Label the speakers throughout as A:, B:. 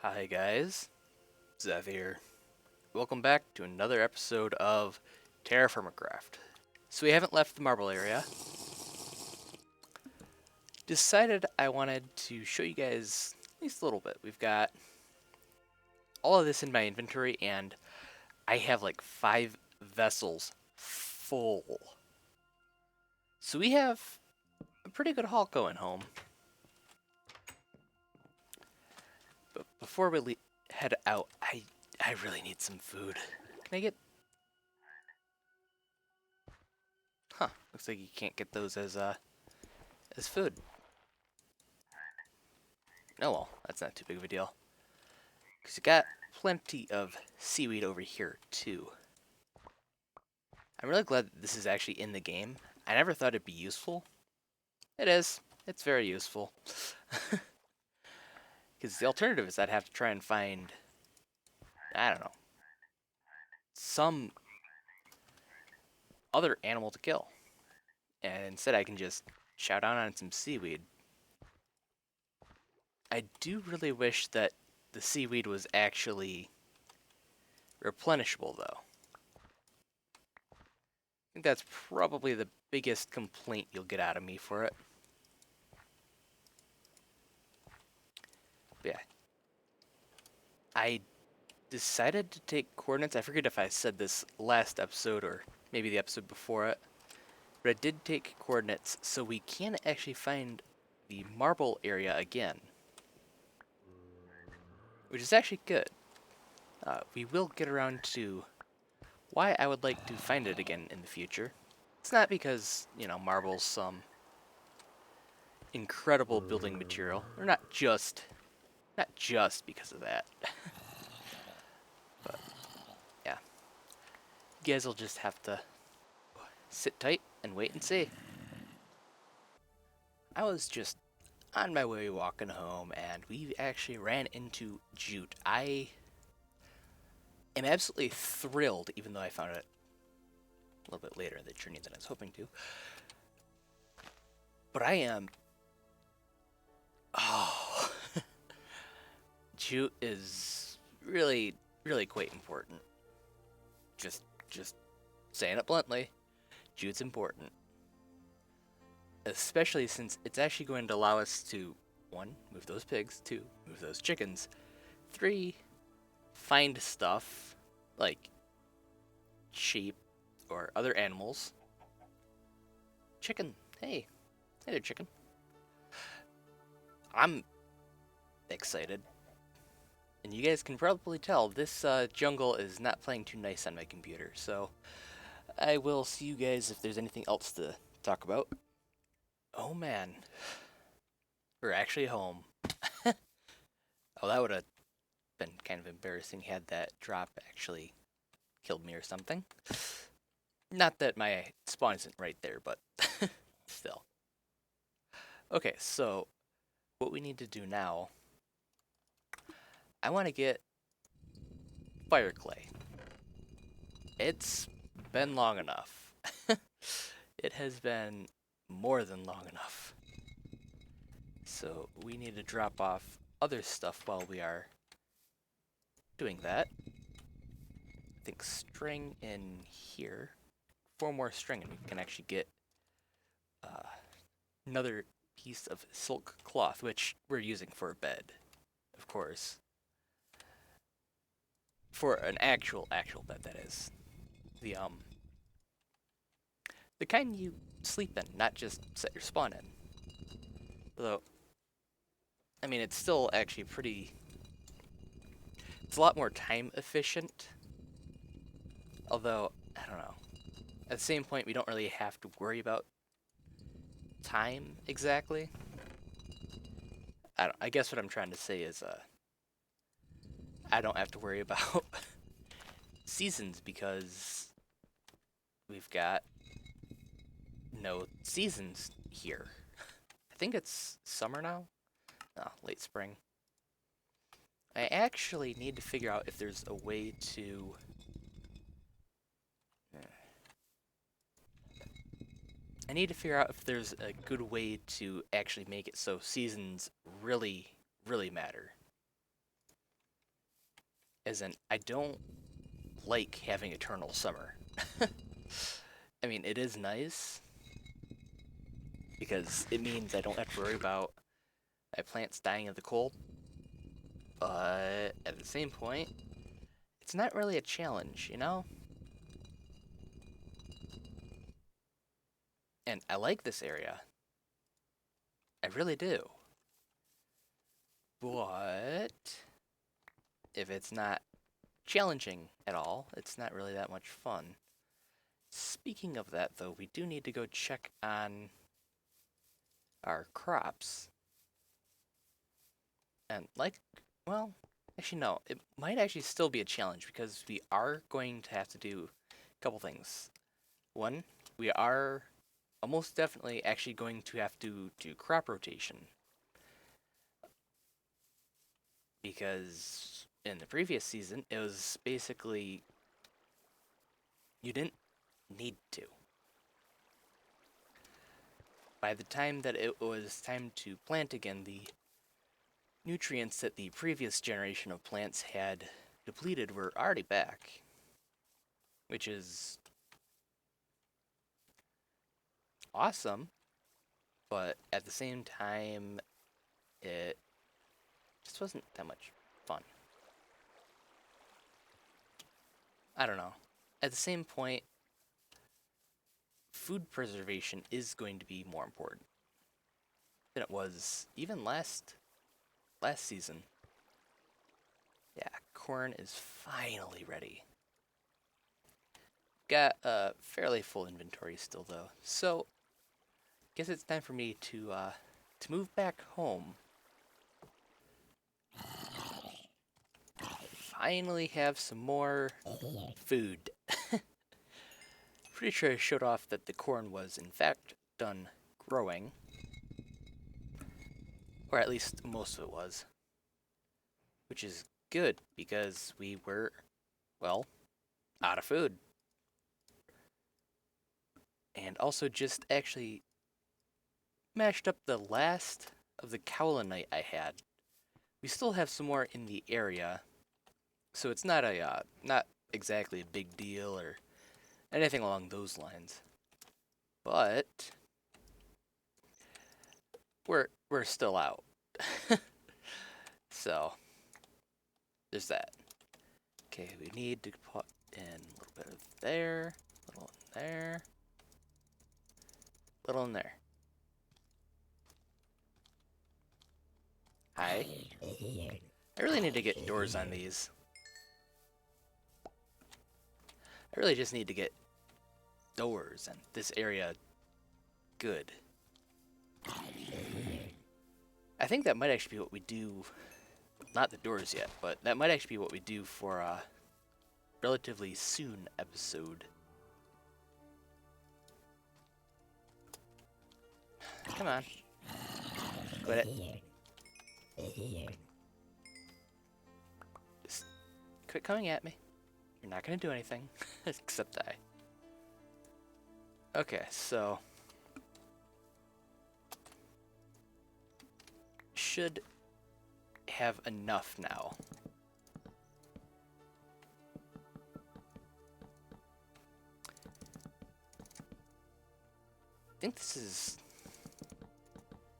A: Hi guys, Zev here. Welcome back to another episode of TerraFirmaCraft. So we haven't left the marble area. Decided I wanted to show you guys at least a little bit. We've got all of this in my inventory and I have like 5 vessels full. So we have a pretty good haul going home. But before we head out, I really need some food. Can I get... Huh, looks like you can't get those as food. Oh well, that's not too big of a deal. Because you got plenty of seaweed over here, too. I'm really glad that this is actually in the game. I never thought it'd be useful. It is. It's very useful. Because the alternative is I'd have to try and find, I don't know, some other animal to kill. And instead I can just chow down on some seaweed. I do really wish that the seaweed was actually replenishable, though. I think that's probably the biggest complaint you'll get out of me for it. But yeah. I decided to take coordinates. I forget if I said this last episode or maybe the episode before it. But I did take coordinates so we can actually find the marble area again. Which is actually good. We will get around to why I would like to find it again in the future. It's not because, you know, marble's some incredible building material. Or not just because of that. But yeah. You guys will just have to sit tight and wait and see. I was just on my way walking home and we actually ran into Jute. I am absolutely thrilled, even though I found it a little bit later in the journey than I was hoping to. But I am... Oh... Jute is really, really quite important. Just saying it bluntly. Jute's important. Especially since it's actually going to allow us to, 1, move those pigs, 2, move those chickens, 3, find stuff like sheep or other animals. Chicken, hey there chicken. I'm excited. And you guys can probably tell this jungle is not playing too nice on my computer, so I will see you guys if there's anything else to talk about. Oh man, we're actually home. Oh, that would have been kind of embarrassing had that drop actually killed me or something. Not that my spawn isn't right there, but still. Okay, so what we need to do now, I want to get fire clay. It's been long enough. It has been more than long enough. So we need to drop off other stuff while we are doing that. I think string in here. 4 more string and we can actually get another piece of silk cloth, which we're using for a bed, of course. For an actual bed, that is. The kind you sleep in, not just set your spawn in. Although, I mean, it's still actually pretty... It's a lot more time efficient. Although, I don't know. At the same point, we don't really have to worry about time exactly. I guess what I'm trying to say is, I don't have to worry about seasons because we've got no seasons here. I think it's summer now? No, late spring. I actually need to figure out if there's a way to... I need to figure out if there's a good way to actually make it so seasons really, really matter. As in, I don't like having eternal summer. I mean, it is nice because it means I don't have to worry about my plants dying of the cold, but at the same point, it's not really a challenge, you know? And I like this area. I really do. But if it's not challenging at all, it's not really that much fun. Speaking of that, though, we do need to go check on our crops. And well, actually no, it might actually still be a challenge because we are going to have to do a couple things. One, we are almost definitely actually going to have to do crop rotation because in the previous season it was basically you didn't need to. By the time that it was time to plant again, the nutrients that the previous generation of plants had depleted were already back, which is awesome, but at the same time, it just wasn't that much fun. I don't know. At the same point, food preservation is going to be more important than it was even last season. Yeah, corn is finally ready. Got a fairly full inventory still though, so guess it's time for me to move back home. Finally have some more food. Pretty sure I showed off that the corn was in fact done growing, or at least most of it was, which is good because we were, well, out of food. And also just actually mashed up the last of the kaolinite I had. We still have some more in the area, so it's not not exactly a big deal or anything along those lines. But we're still out. So there's that. Okay, we need to put in a little bit of there, a little in there, a little in there. Hi. I really need to get doors on these. I really just need to get doors and this area good. I think that might actually be what we do, not the doors yet, but that might actually be what we do for a relatively soon episode. Come on. Quit it. Just quit coming at me. You're not gonna do anything, except die. Okay, so should have enough now. I think this is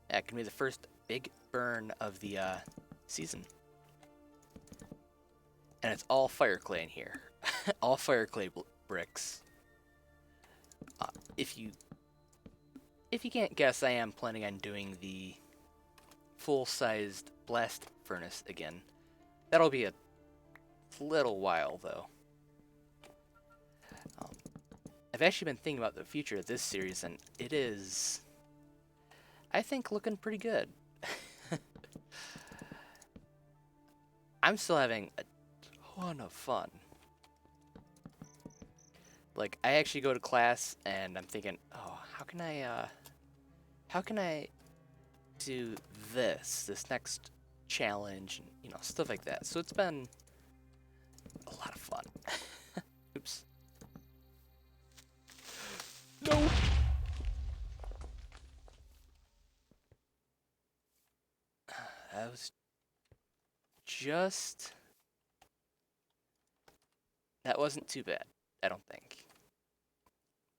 A: gonna be the first big burn of the season. And it's all fire clay in here. All fire clay bricks. If you can't guess, I am planning on doing the full-sized blast furnace again. That'll be a little while though. I've actually been thinking about the future of this series, and it is, I think, looking pretty good. I'm still having a ton of fun. Like, I actually go to class and I'm thinking, oh, how can I do this next challenge, and stuff like that. So it's been a lot of fun. Oops. No. That was just That wasn't too bad, I don't think.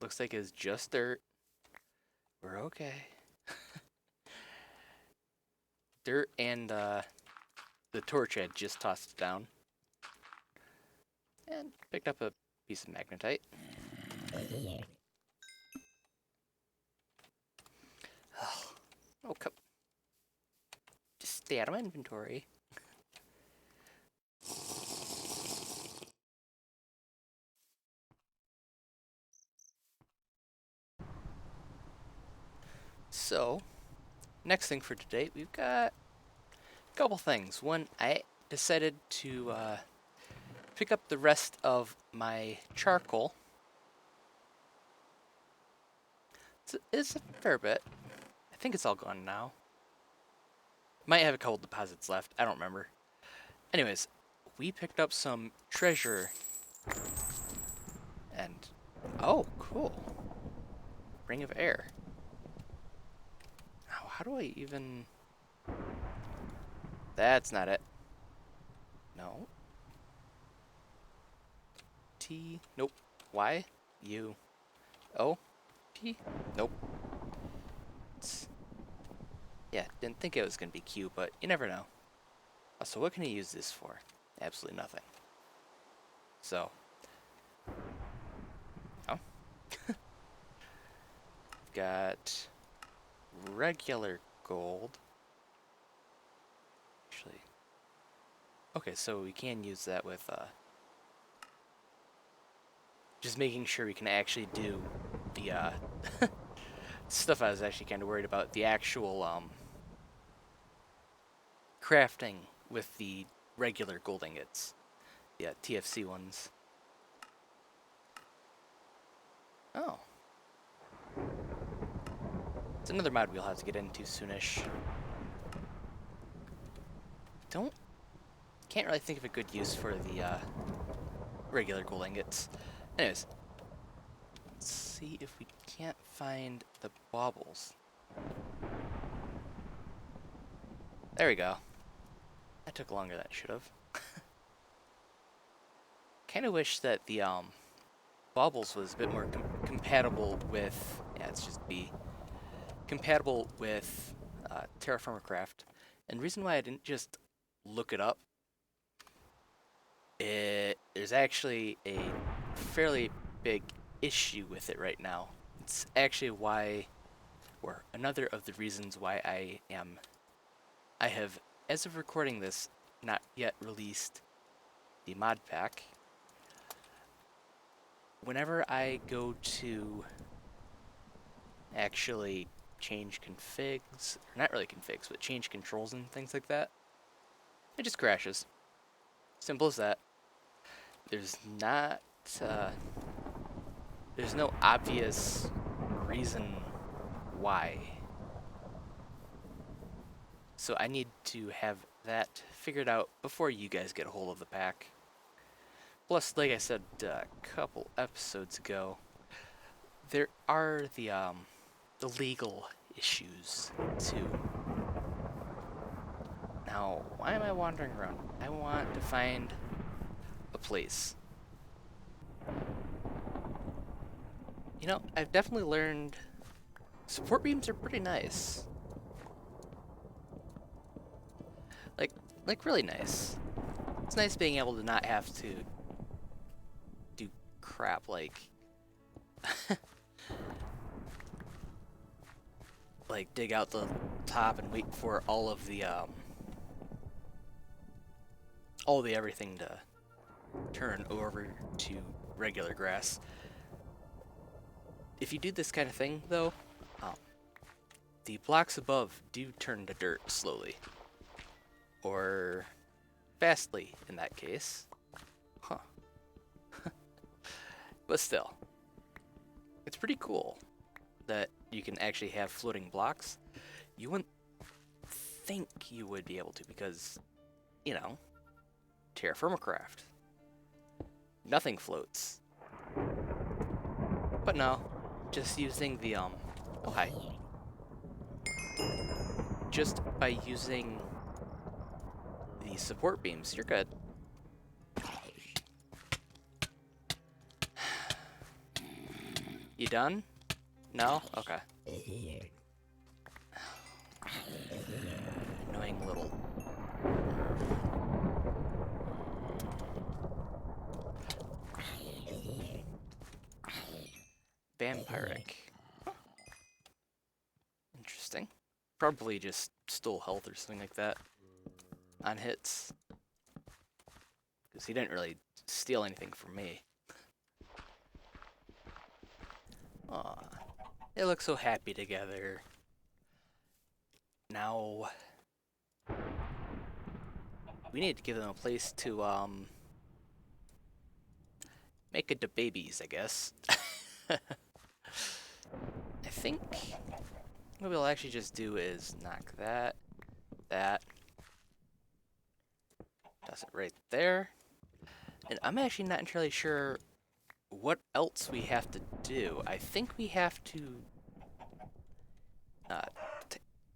A: Looks like it's just dirt. We're okay. Dirt and the torch I just tossed down. And picked up a piece of magnetite. Oh, come. Just stay out of my inventory. So, next thing for today, we've got a couple things. One, I decided to pick up the rest of my charcoal. It's a fair bit. I think it's all gone now. Might have a couple deposits left. I don't remember. Anyways, we picked up some treasure. And, oh, cool. Ring of Air. Now, how do I even... That's not it. No. T, nope. Y, U, O, P, nope. Yeah, didn't think it was going to be Q, but you never know. So what can I use this for? Absolutely nothing. So. Oh. Got regular gold. Actually. Okay, so we can use that with, just making sure we can actually do the, stuff I was actually kind of worried about. The actual, crafting with the regular gold ingots. Yeah, TFC ones. Oh. It's another mod we'll have to get into soonish. Can't really think of a good use for the, regular gold ingots. Anyways. Let's see if we can't find the baubles. There we go. That took longer than it should have. Kind of wish that the baubles was a bit more compatible with. Yeah, it's just B. Compatible with TerraFirmaCraft. And the reason why I didn't just look it up, there's actually a fairly big issue with it right now. It's actually why, or another of the reasons why I have, as of recording this, not yet released the mod pack. Whenever I go to actually change configs, or not really configs, but change controls and things like that, it just crashes. Simple as that. There's not, there's no obvious reason why. So I need to have that figured out before you guys get a hold of the pack. Plus, like I said a couple episodes ago, there are the legal issues too. Now, why am I wandering around? I want to find a place. You know, I've definitely learned support beams are pretty nice. Like really nice. It's nice being able to not have to do crap like like dig out the top and wait for all the everything to turn over to regular grass. If you do this kind of thing though, the blocks above do turn to dirt slowly. Or fastly in that case. Huh. But still, it's pretty cool that you can actually have floating blocks. You wouldn't think you would be able to because, you know, TerraFirmaCraft. Nothing floats. But no, just using the, oh hi. Just by using the support beams, you're good. You done? No? Okay. Annoying little... Vampiric. Interesting. Probably just stole health or something like that on hits. Because he didn't really steal anything from me. Aw. They look so happy together. Now... we need to give them a place to, make it to babies, I guess. I think what we'll actually just do is knock that, toss it right there. And I'm actually not entirely sure what else we have to do. I think we have to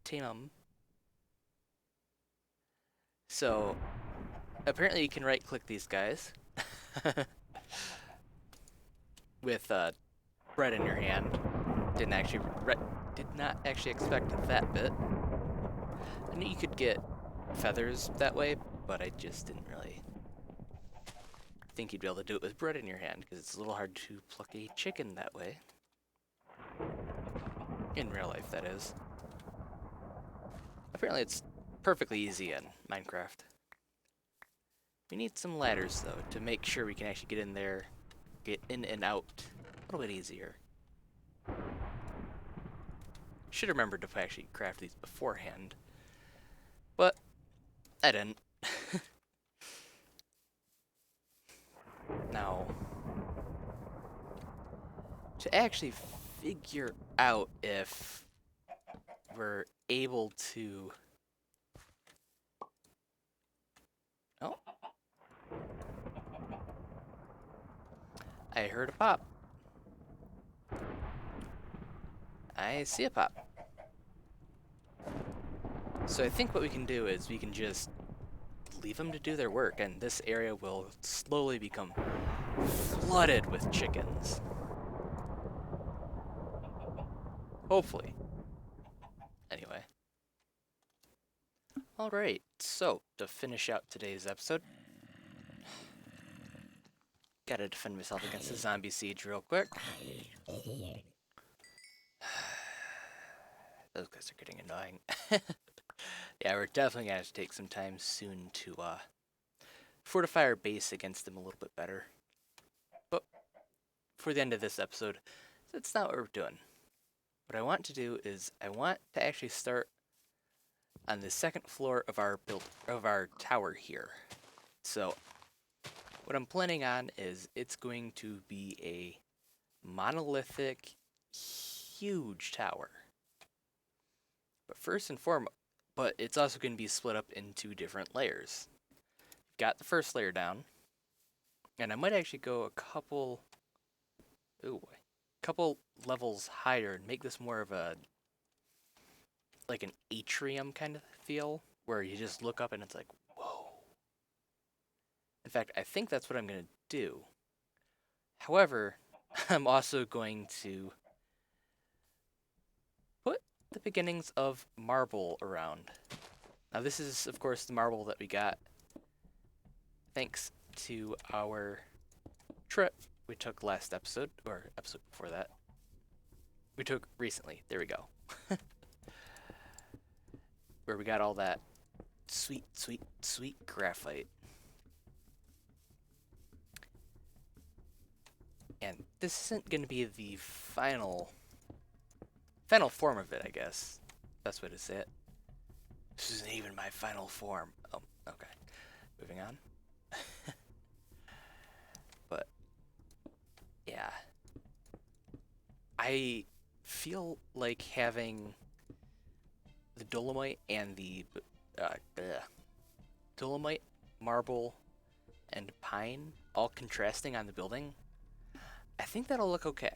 A: tame them. So apparently you can right-click these guys with bread in your hand. Did not actually expect that bit. I knew you could get feathers that way, but I just didn't really think you'd be able to do it with bread in your hand, because it's a little hard to pluck a chicken that way. In real life, that is. Apparently it's perfectly easy in Minecraft. We need some ladders, though, to make sure we can actually get in there, get in and out a little bit easier. Should have remembered to actually craft these beforehand, but I didn't. Now, to actually figure out if we're able to... Oh. I heard a pop. I see a pop. So I think what we can do is we can just leave them to do their work, and this area will slowly become flooded with chickens. Hopefully. Anyway. Alright, so to finish out today's episode, gotta defend myself against the zombie siege real quick. Those guys are getting annoying. Yeah, we're definitely gonna have to take some time soon to fortify our base against them a little bit better. But for the end of this episode, that's not what we're doing. What I want to do is I want to actually start on the second floor of our tower here. So what I'm planning on is it's going to be a monolithic, huge tower. But first and foremost, but it's also going to be split up into different layers. Got the first layer down, and I might actually go a couple levels higher and make this more of a like an atrium kind of feel, where you just look up and it's like, whoa. In fact, I think that's what I'm going to do. However, I'm also going to put the beginnings of marble around. Now this is, of course, the marble that we got thanks to our trip we took last episode, or episode before that. We took recently. There we go. Where we got all that sweet, sweet, sweet graphite. And this isn't going to be the final form of it, I guess. Best way to say it. This isn't even my final form. Oh, okay. Moving on. But, yeah. I feel like having the dolomite and the dolomite, marble, and pine all contrasting on the building, I think that'll look okay.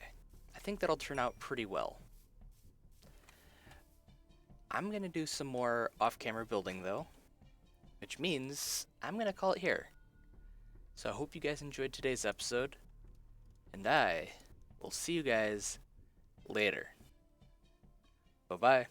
A: I think that'll turn out pretty well. I'm going to do some more off-camera building, though, which means I'm going to call it here. So I hope you guys enjoyed today's episode, and I we'll see you guys later. Bye-bye.